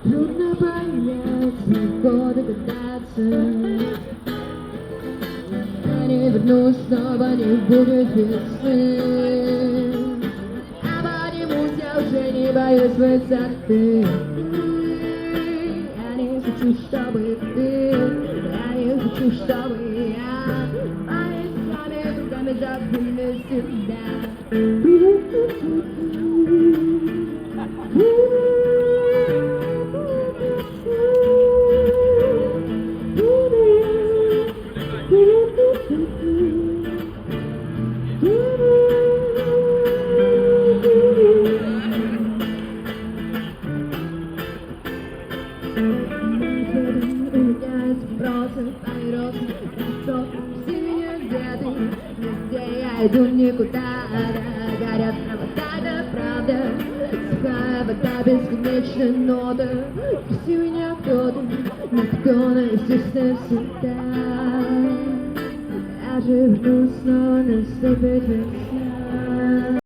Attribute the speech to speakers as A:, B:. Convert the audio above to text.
A: Трудно понять, легко догадаться. Я не вернусь, снова не будет весны. Обнимусь, я уже не боюсь высоты. Я не хочу, чтобы ты, я не хочу, чтобы я, они сами руками закрыли себя. Я иду никуда, горят провода, да правда. Сухая вода, бесконечная нота. Спроси меня кто-то, никто, но естественно всегда. Я же вернусь, но наступит весна.